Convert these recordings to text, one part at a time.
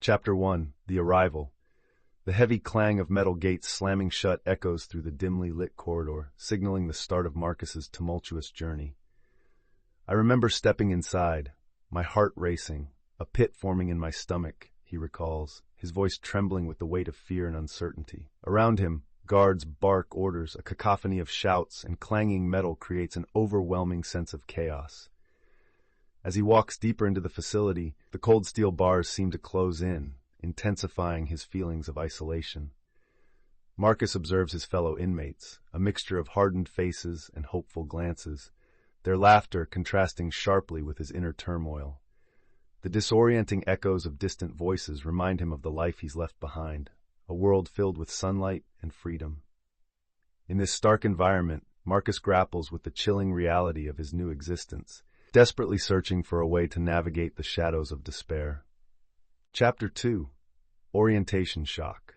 Chapter 1. The Arrival. The heavy clang of metal gates slamming shut echoes through the dimly lit corridor, signaling the start of Marcus's tumultuous journey. I remember stepping inside, my heart racing, a pit forming in my stomach, he recalls, his voice trembling with the weight of fear and uncertainty. Around him, guards bark orders, a cacophony of shouts and clanging metal creates an overwhelming sense of chaos. As he walks deeper into the facility, the cold steel bars seem to close in, intensifying his feelings of isolation. Marcus observes his fellow inmates, a mixture of hardened faces and hopeful glances, their laughter contrasting sharply with his inner turmoil. The disorienting echoes of distant voices remind him of the life he's left behind, a world filled with sunlight and freedom. In this stark environment, Marcus grapples with the chilling reality of his new existence, desperately searching for a way to navigate the shadows of despair. Chapter 2. Orientation Shock.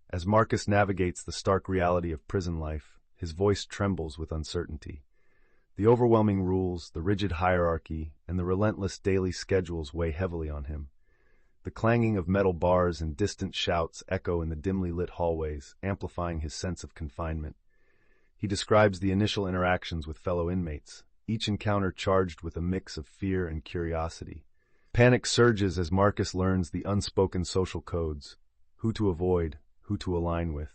As Marcus navigates the stark reality of prison life, his voice trembles with uncertainty. The overwhelming rules, the rigid hierarchy, and the relentless daily schedules weigh heavily on him. The clanging of metal bars and distant shouts echo in the dimly lit hallways, amplifying his sense of confinement. He describes the initial interactions with fellow inmates, each encounter charged with a mix of fear and curiosity. Panic surges as Marcus learns the unspoken social codes, who to avoid, who to align with.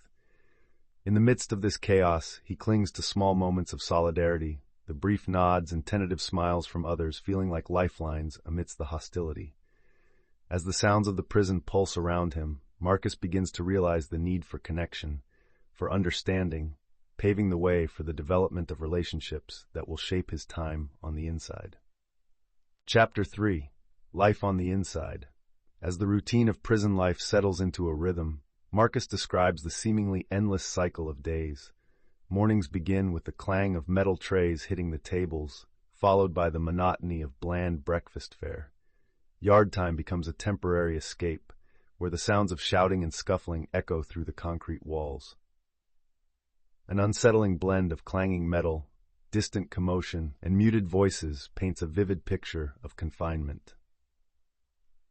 In the midst of this chaos, he clings to small moments of solidarity, the brief nods and tentative smiles from others feeling like lifelines amidst the hostility. As the sounds of the prison pulse around him, Marcus begins to realize the need for connection, for understanding, paving the way for the development of relationships that will shape his time on the inside. Chapter 3. Life on the Inside. As the routine of prison life settles into a rhythm, Marcus describes the seemingly endless cycle of days. Mornings begin with the clang of metal trays hitting the tables, followed by the monotony of bland breakfast fare. Yard time becomes a temporary escape, where the sounds of shouting and scuffling echo through the concrete walls. An unsettling blend of clanging metal, distant commotion, and muted voices paints a vivid picture of confinement.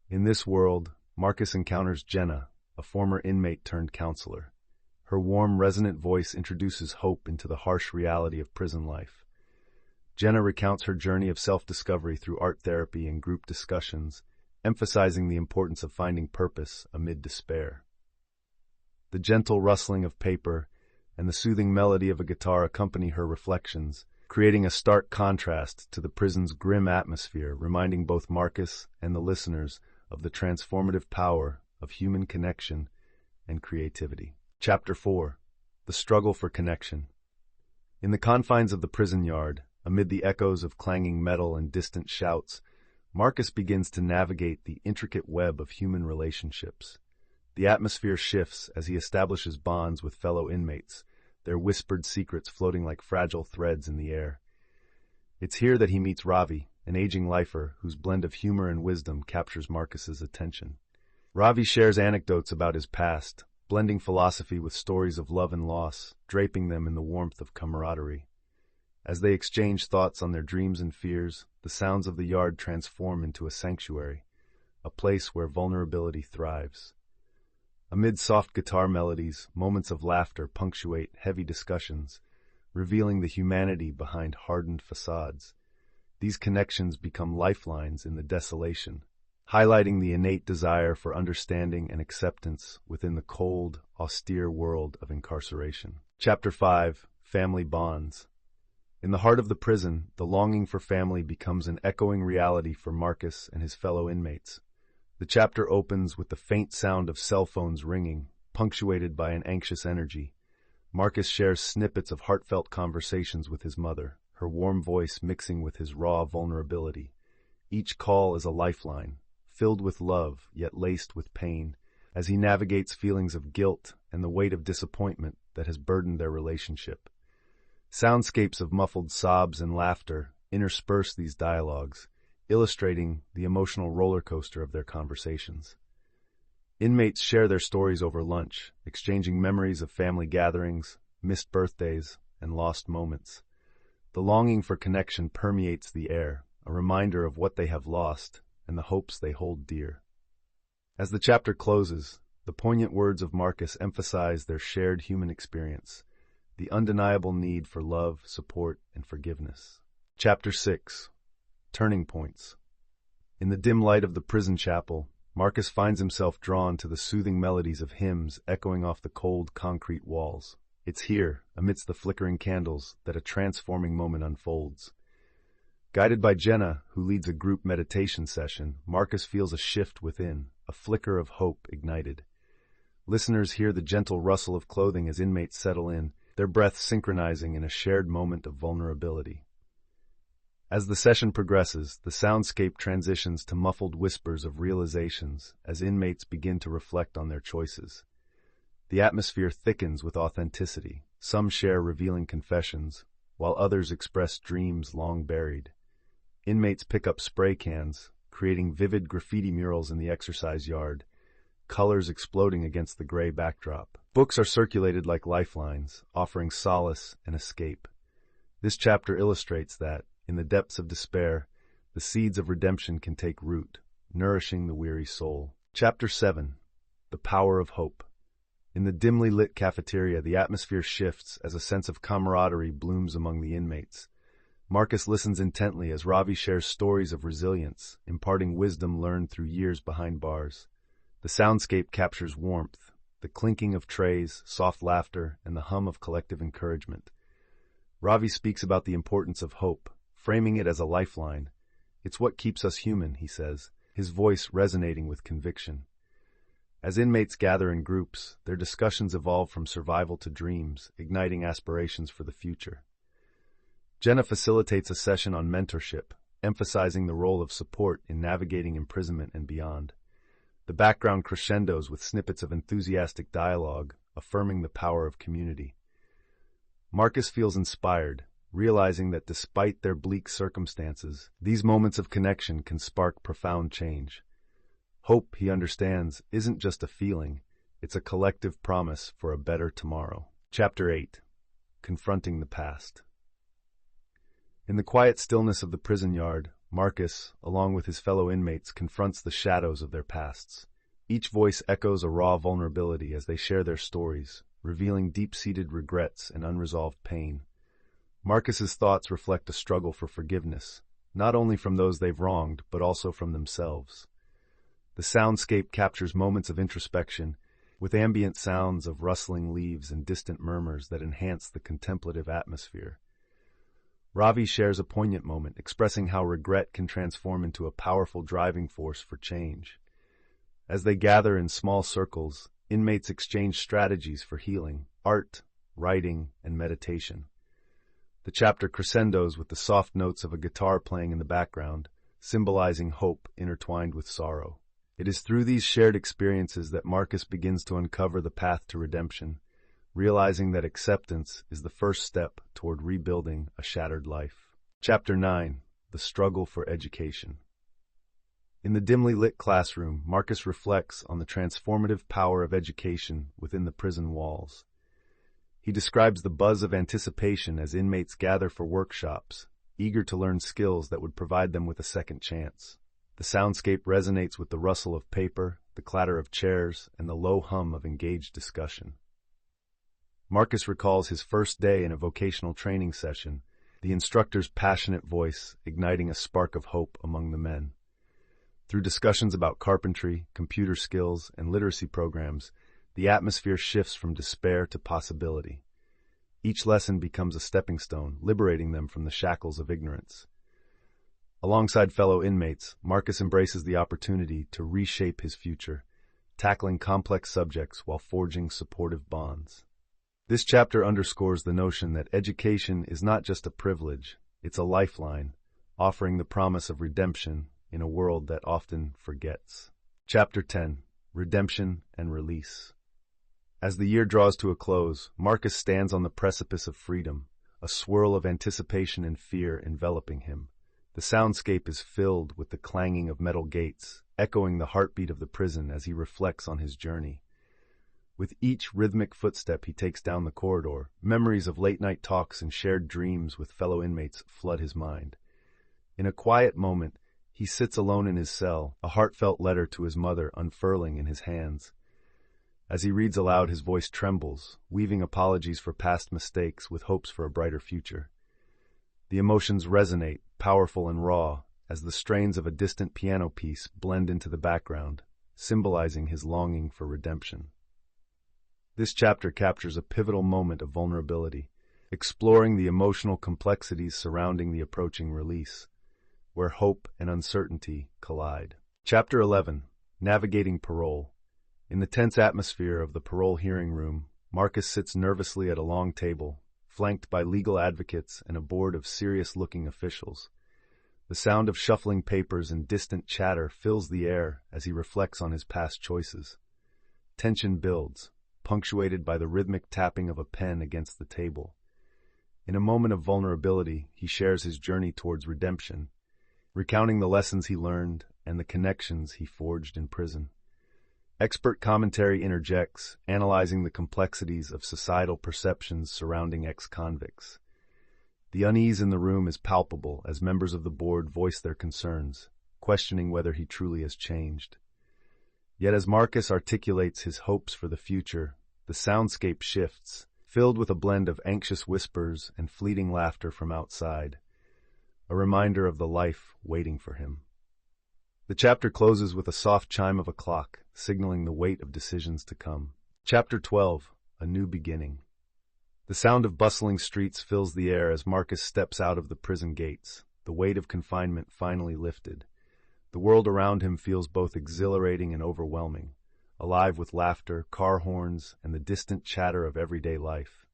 In this world, Marcus encounters Jenna, a former inmate turned counselor. Her warm, resonant voice introduces hope into the harsh reality of prison life. Jenna recounts her journey of self-discovery through art therapy and group discussions, emphasizing the importance of finding purpose amid despair. The gentle rustling of paper and the soothing melody of a guitar accompany her reflections, creating a stark contrast to the prison's grim atmosphere, reminding both Marcus and the listeners of the transformative power of human connection and creativity. Chapter 4. The Struggle for Connection. In the confines of the prison yard, amid the echoes of clanging metal and distant shouts, Marcus begins to navigate the intricate web of human relationships. The atmosphere shifts as he establishes bonds with fellow inmates, their whispered secrets floating like fragile threads in the air. It's here that he meets Ravi, an aging lifer whose blend of humor and wisdom captures Marcus's attention. Ravi shares anecdotes about his past, blending philosophy with stories of love and loss, draping them in the warmth of camaraderie. As they exchange thoughts on their dreams and fears, the sounds of the yard transform into a sanctuary, a place where vulnerability thrives. Amid soft guitar melodies, moments of laughter punctuate heavy discussions, revealing the humanity behind hardened facades. These connections become lifelines in the desolation, highlighting the innate desire for understanding and acceptance within the cold, austere world of incarceration. Chapter 5. Family Bonds. In the heart of the prison, the longing for family becomes an echoing reality for Marcus and his fellow inmates. The chapter opens with the faint sound of cell phones ringing, punctuated by an anxious energy. Marcus shares snippets of heartfelt conversations with his mother, her warm voice mixing with his raw vulnerability. Each call is a lifeline, filled with love yet laced with pain, as he navigates feelings of guilt and the weight of disappointment that has burdened their relationship. Soundscapes of muffled sobs and laughter intersperse these dialogues, illustrating the emotional roller coaster of their conversations. Inmates share their stories over lunch, exchanging memories of family gatherings, missed birthdays, and lost moments. The longing for connection permeates the air, a reminder of what they have lost and the hopes they hold dear. As the chapter closes, the poignant words of Marcus emphasize their shared human experience, the undeniable need for love, support, and forgiveness. Chapter 6. Turning Points. In the dim light of the prison chapel, Marcus finds himself drawn to the soothing melodies of hymns echoing off the cold concrete walls. It's here, amidst the flickering candles, that a transforming moment unfolds. Guided by Jenna, who leads a group meditation session, Marcus feels a shift within, a flicker of hope ignited. Listeners hear the gentle rustle of clothing as inmates settle in, their breaths synchronizing in a shared moment of vulnerability. As the session progresses, the soundscape transitions to muffled whispers of realizations as inmates begin to reflect on their choices. The atmosphere thickens with authenticity. Some share revealing confessions, while others express dreams long buried. Inmates pick up spray cans, creating vivid graffiti murals in the exercise yard, colors exploding against the gray backdrop. Books are circulated like lifelines, offering solace and escape. This chapter illustrates that, in the depths of despair, the seeds of redemption can take root, nourishing the weary soul. Chapter 7. The Power of Hope. In the dimly lit cafeteria, the atmosphere shifts as a sense of camaraderie blooms among the inmates. Marcus listens intently as Ravi shares stories of resilience, imparting wisdom learned through years behind bars. The soundscape captures warmth, the clinking of trays, soft laughter, and the hum of collective encouragement. Ravi speaks about the importance of hope, framing it as a lifeline. It's what keeps us human, he says, his voice resonating with conviction. As inmates gather in groups, their discussions evolve from survival to dreams, igniting aspirations for the future. Jenna facilitates a session on mentorship, emphasizing the role of support in navigating imprisonment and beyond. The background crescendos with snippets of enthusiastic dialogue, affirming the power of community. Marcus feels inspired, realizing that despite their bleak circumstances, these moments of connection can spark profound change. Hope, he understands, isn't just a feeling, it's a collective promise for a better tomorrow. Chapter 8. Confronting the Past. In the quiet stillness of the prison yard, Marcus, along with his fellow inmates, confronts the shadows of their pasts. Each voice echoes a raw vulnerability as they share their stories, revealing deep-seated regrets and unresolved pain. Marcus's thoughts reflect a struggle for forgiveness, not only from those they've wronged, but also from themselves. The soundscape captures moments of introspection, with ambient sounds of rustling leaves and distant murmurs that enhance the contemplative atmosphere. Ravi shares a poignant moment, expressing how regret can transform into a powerful driving force for change. As they gather in small circles, inmates exchange strategies for healing, art, writing, and meditation. The chapter crescendos with the soft notes of a guitar playing in the background, symbolizing hope intertwined with sorrow. It is through these shared experiences that Marcus begins to uncover the path to redemption, realizing that acceptance is the first step toward rebuilding a shattered life. Chapter 9. The Struggle for Education. In the dimly lit classroom, Marcus reflects on the transformative power of education within the prison walls. He describes the buzz of anticipation as inmates gather for workshops, eager to learn skills that would provide them with a second chance. The soundscape resonates with the rustle of paper, the clatter of chairs, and the low hum of engaged discussion. Marcus recalls his first day in a vocational training session, the instructor's passionate voice igniting a spark of hope among the men. Through discussions about carpentry, computer skills, and literacy programs, the atmosphere shifts from despair to possibility. Each lesson becomes a stepping stone, liberating them from the shackles of ignorance. Alongside fellow inmates, Marcus embraces the opportunity to reshape his future, tackling complex subjects while forging supportive bonds. This chapter underscores the notion that education is not just a privilege, it's a lifeline, offering the promise of redemption in a world that often forgets. Chapter 10. Redemption and Release. As the year draws to a close, Marcus stands on the precipice of freedom, a swirl of anticipation and fear enveloping him. The soundscape is filled with the clanging of metal gates, echoing the heartbeat of the prison as he reflects on his journey. With each rhythmic footstep he takes down the corridor, memories of late-night talks and shared dreams with fellow inmates flood his mind. In a quiet moment, he he sits alone in his cell, a heartfelt letter to his mother unfurling in his hands. As he reads aloud, his voice trembles, weaving apologies for past mistakes with hopes for a brighter future. The emotions resonate, powerful and raw, as the strains of a distant piano piece blend into the background, symbolizing his longing for redemption. This chapter captures a pivotal moment of vulnerability, exploring the emotional complexities surrounding the approaching release, where hope and uncertainty collide. Chapter 11. Navigating Parole. In the tense atmosphere of the parole hearing room, Marcus sits nervously at a long table, flanked by legal advocates and a board of serious-looking officials. The sound of shuffling papers and distant chatter fills the air as he reflects on his past choices. Tension builds, punctuated by the rhythmic tapping of a pen against the table. In a moment of vulnerability, he shares his journey towards redemption, recounting the lessons he learned and the connections he forged in prison. Expert commentary interjects, analyzing the complexities of societal perceptions surrounding ex-convicts. The unease in the room is palpable as members of the board voice their concerns, questioning whether he truly has changed. Yet as Marcus articulates his hopes for the future, the soundscape shifts, filled with a blend of anxious whispers and fleeting laughter from outside, a reminder of the life waiting for him. The chapter closes with a soft chime of a clock, signaling the weight of decisions to come. Chapter 12. A New Beginning. The sound of bustling streets fills the air as Marcus steps out of the prison gates, the weight of confinement finally lifted. The world around him feels both exhilarating and overwhelming, alive with laughter, car horns, and the distant chatter of everyday life.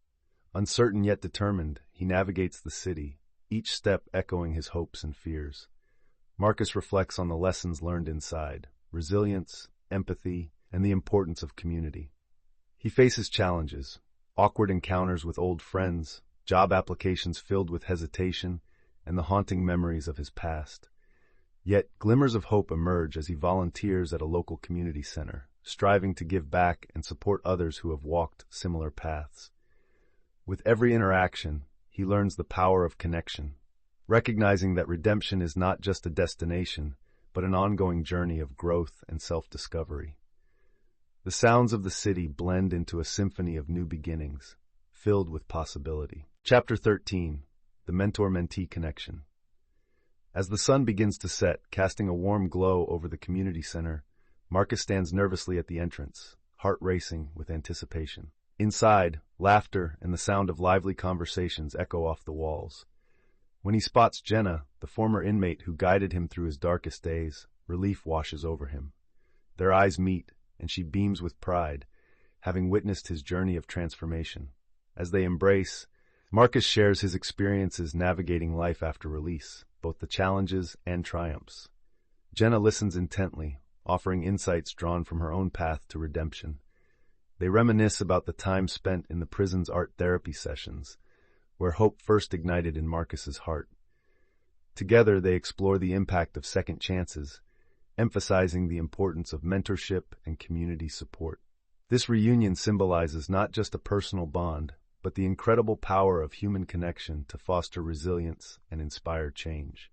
Uncertain yet determined, he navigates the city, each step echoing his hopes and fears. Marcus reflects on the lessons learned inside: resilience, empathy, and the importance of community. He faces challenges: awkward encounters with old friends, job applications filled with hesitation, and the haunting memories of his past. Yet glimmers of hope emerge as he volunteers at a local community center, striving to give back and support others who have walked similar paths. With every interaction, he learns the power of connection, recognizing that redemption is not just a destination, but an ongoing journey of growth and self-discovery. The sounds of the city blend into a symphony of new beginnings, filled with possibility. Chapter 13. The Mentor-Mentee Connection. As the sun begins to set, casting a warm glow over the community center, Marcus stands nervously at the entrance, heart racing with anticipation. Inside, laughter and the sound of lively conversations echo off the walls. When he spots Jenna, the former inmate who guided him through his darkest days, relief washes over him. Their eyes meet, and she beams with pride, having witnessed his journey of transformation. As they embrace, Marcus shares his experiences navigating life after release, both the challenges and triumphs. Jenna listens intently, offering insights drawn from her own path to redemption. They reminisce about the time spent in the prison's art therapy sessions, where hope first ignited in Marcus's heart. Together, they explore the impact of second chances, emphasizing the importance of mentorship and community support. This reunion symbolizes not just a personal bond, but the incredible power of human connection to foster resilience and inspire change.